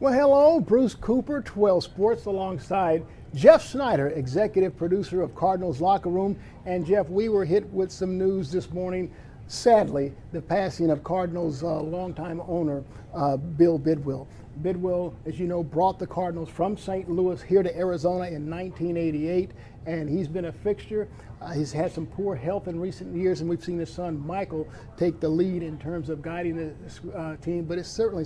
Well, hello, Bruce Cooper, 12 Sports, alongside Jeff Snyder, executive producer of Cardinals Locker Room. And Jeff, we were hit with some news this morning. Sadly, the passing of Cardinals' longtime owner, Bill Bidwill. Bidwill, as you know, brought the Cardinals from St. Louis here to Arizona in 1988, and he's been a fixture. He's had some poor health in recent years, and we've seen his son, Michael, take the lead in terms of guiding the team, but it's certainly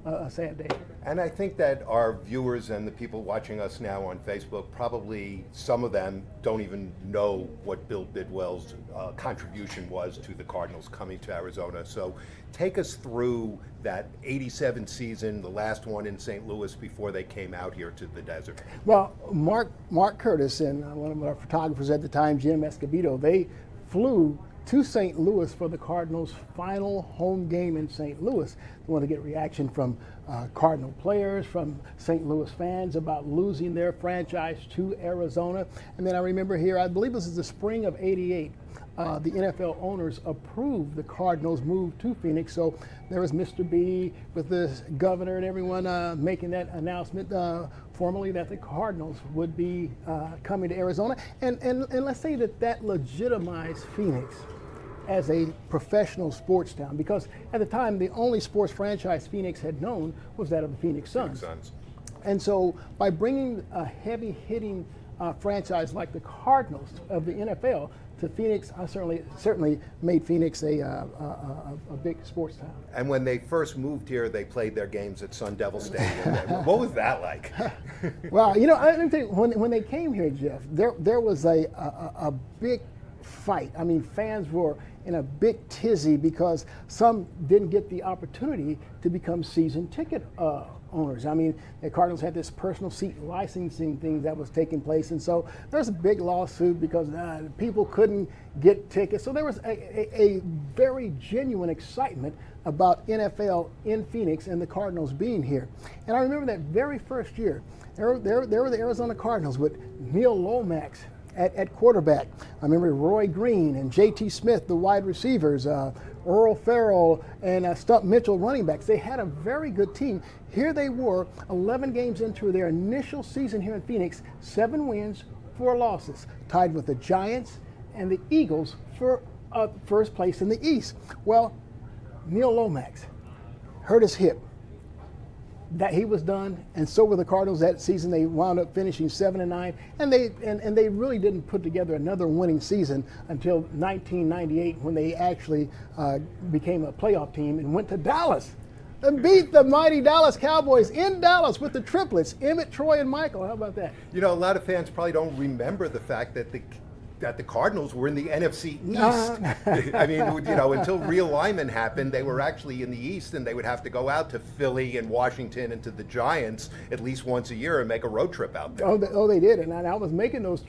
a sad day. And I think that our viewers and the people watching us now on Facebook, probably some of them don't even know what Bill Bidwill's contribution was to the Cardinals coming to Arizona. So take us through that 87 season, the last one in St. Louis before they came out here to the desert. Well, Mark Curtis and one of our photographers at the time, Jim Escobedo, they flew to St. Louis for the Cardinals' final home game in St. Louis. They want to get reaction from Cardinal players, from St. Louis fans about losing their franchise to Arizona. And then I remember here, I believe this is the spring of '88, the NFL owners approved the Cardinals' move to Phoenix. So there was Mr. B with the governor and everyone making that announcement formally that the Cardinals would be coming to Arizona. And let's say that legitimized Phoenix as a professional sports town, because at the time the only sports franchise Phoenix had known was that of the Phoenix Suns. And so by bringing a heavy-hitting franchise like the Cardinals of the NFL to Phoenix, I certainly made Phoenix a big sports town. And when they first moved here, they played their games at Sun Devil Stadium. What was that like? Well, you know, let me tell you, when they came here, Jeff, there was a big fight. I mean, fans were in a big tizzy because some didn't get the opportunity to become season ticket owners. I mean, the Cardinals had this personal seat licensing thing that was taking place, and so there's a big lawsuit because people couldn't get tickets. So there was a very genuine excitement about NFL in Phoenix and the Cardinals being here. And I remember that very first year, there were the Arizona Cardinals with Neil Lomax at quarterback. I remember Roy Green and J.T. Smith, the wide receivers, Earl Farrell and Stump Mitchell, running backs. They had a very good team. Here they were, 11 games into their initial season here in Phoenix, 7 wins, 4 losses, tied with the Giants and the Eagles for first place in the East. Well, Neil Lomax hurt his hip. That he was done, and so were the Cardinals that season. They wound up finishing 7-9, and they really didn't put together another winning season until 1998, when they actually became a playoff team and went to Dallas and beat the mighty Dallas Cowboys in Dallas with the triplets, Emmett, Troy, and Michael. How about that? You know, a lot of fans probably don't remember the fact that the Cardinals were in the NFC East. I mean, you know, until realignment happened, they were actually in the East, and they would have to go out to Philly and Washington and to the Giants at least once a year and make a road trip out there. Oh, they did, and I was making those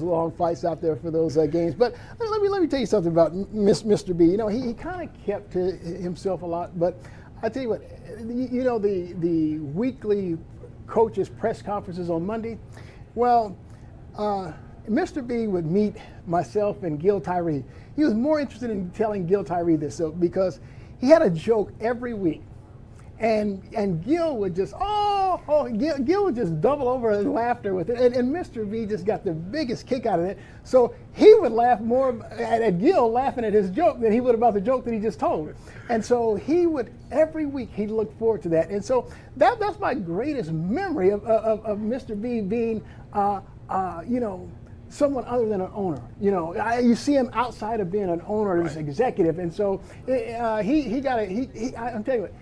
long flights out there for those games. But let me tell you something about Mr. B. You know, he kind of kept to himself a lot. But I tell you what, you know, the weekly coaches press conferences on Monday. Well. Mr. B would meet myself and Gil Tyree. He was more interested in telling Gil Tyree this because he had a joke every week. And Gil would just, Gil would just double over in laughter with it. And Mr. B just got the biggest kick out of it. So he would laugh more at Gil laughing at his joke than he would about the joke that he just told. And so he would, every week, he'd look forward to that. And so that's my greatest memory of Mr. B being, you know, someone other than an owner. You know, you see him outside of being an owner, as executive, and so I'm telling you what,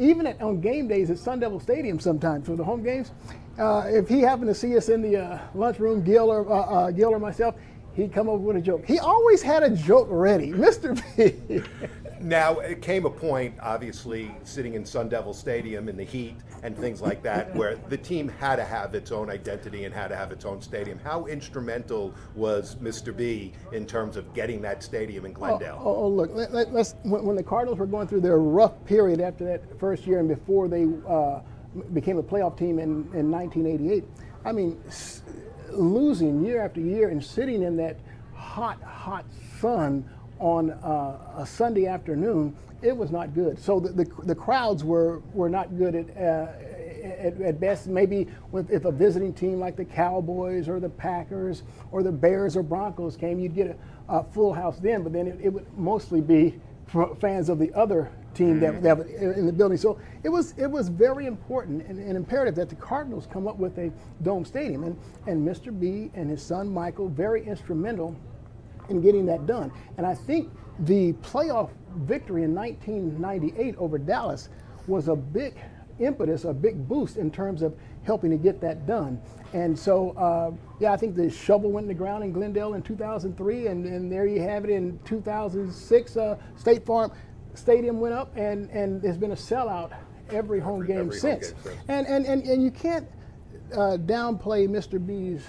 even on game days at Sun Devil Stadium sometimes for the home games, if he happened to see us in the lunchroom, Gil or myself, he'd come over with a joke. He always had a joke ready, Mr. B. Now, it came a point, obviously, sitting in Sun Devil Stadium in the heat and things like that, where the team had to have its own identity and had to have its own stadium. How instrumental was Mr. B in terms of getting that stadium in Glendale? Look, when the Cardinals were going through their rough period after that first year and before they became a playoff team in 1988, I mean, losing year after year and sitting in that hot sun on a Sunday afternoon, it was not good. So the crowds were not good at best. Maybe if a visiting team like the Cowboys or the Packers or the Bears or Broncos came, you'd get a full house then. But then it would mostly be for fans of the other team that were in the building. So it was very important and imperative that the Cardinals come up with a dome stadium. And Mr. B and his son Michael, very instrumental in getting that done. And I think the playoff victory in 1998 over Dallas was a big impetus, a big boost in terms of helping to get that done. And so, I think the shovel went in the ground in Glendale in 2003, and there you have it in 2006. State Farm Stadium went up, and there's been a sellout every home game since. And you can't downplay Mr. B's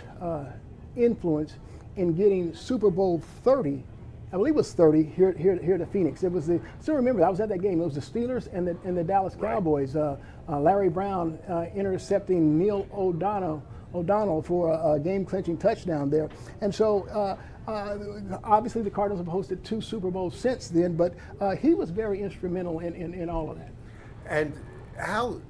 influence in getting Super Bowl 30. I believe it was 30 here to Phoenix. It was still remember I was at that game. It was the Steelers and the Dallas Cowboys. Larry Brown intercepting Neil O'Donnell for a game-clinching touchdown there. And so obviously the Cardinals have hosted 2 Super Bowls since then, but he was very instrumental in all of that. And how,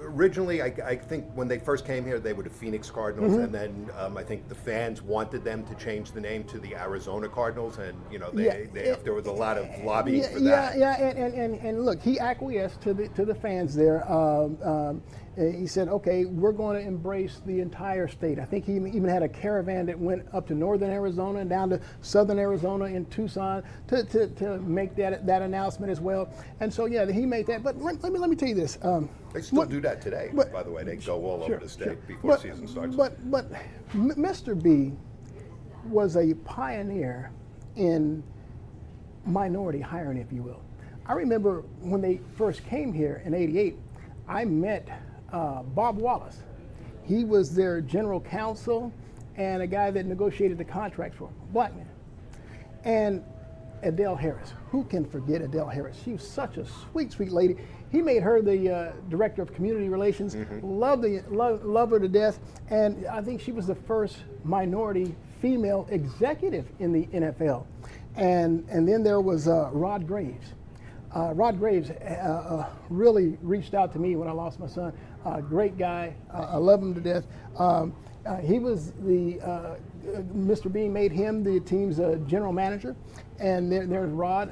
originally I think when they first came here, they were the Phoenix Cardinals, and then I think the fans wanted them to change the name to the Arizona Cardinals, and there was a lot of lobbying for that. And look, he acquiesced to the fans there. He said, okay, we're going to embrace the entire state. I think he even had a caravan that went up to northern Arizona and down to southern Arizona in Tucson to make that announcement as well. And so, he made that. But let me tell you this. They still do that today, by the way. They go all over the state before season starts. But Mr. B was a pioneer in minority hiring, if you will. I remember when they first came here in '88, I met Bob Wallace. He was their general counsel and a guy that negotiated the contracts for him, black man. And Adele Harris. Who can forget Adele Harris? She was such a sweet, sweet lady. He made her the director of community relations. Love her to death. And I think she was the first minority female executive in the NFL. And then there was Rod Graves. Rod Graves really reached out to me when I lost my son. Great guy. I love him to death. He was Mr. B made him the team's general manager. And there's Rod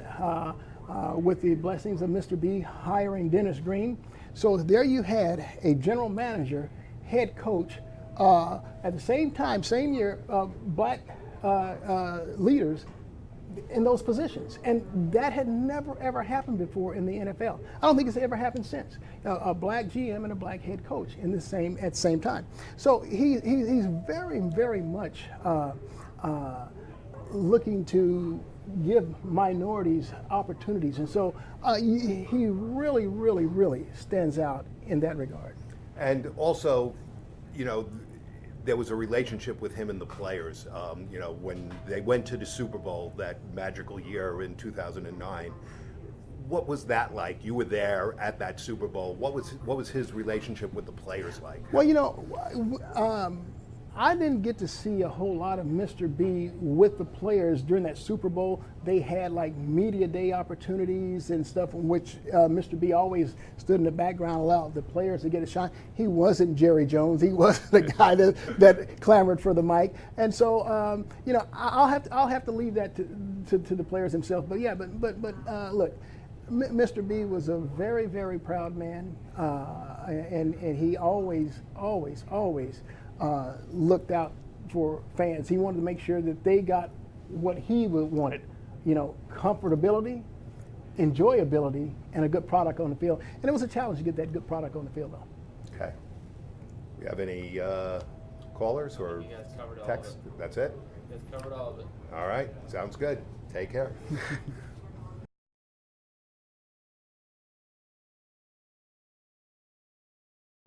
with the blessings of Mr. B hiring Dennis Green. So there you had a general manager, head coach, at the same time, same year, black leaders in those positions. And that had never, ever happened before in the NFL. I don't think it's ever happened since. A black GM and a black head coach at the same time. So he's very, very much looking to give minorities opportunities. And so he really, really, really stands out in that regard. And also, there was a relationship with him and the players. When they went to the Super Bowl that magical year in 2009, what was that like? You were there at that Super Bowl. What was his relationship with the players like? Well, I didn't get to see a whole lot of Mr. B with the players during that Super Bowl. They had like media day opportunities and stuff in which Mr. B always stood in the background, allowed the players to get a shine. He wasn't Jerry Jones. He wasn't the guy that clamored for the mic. And so, I'll have to leave that to the players themselves. But look, Mr. B was a very, very proud man, and he always looked out for fans. He wanted to make sure that they got what he wanted, comfortability, enjoyability, and a good product on the field. And it was a challenge to get that good product on the field, though. Okay. We have any callers or texts? That's it? You guys covered all of it. All right. Sounds good. Take care.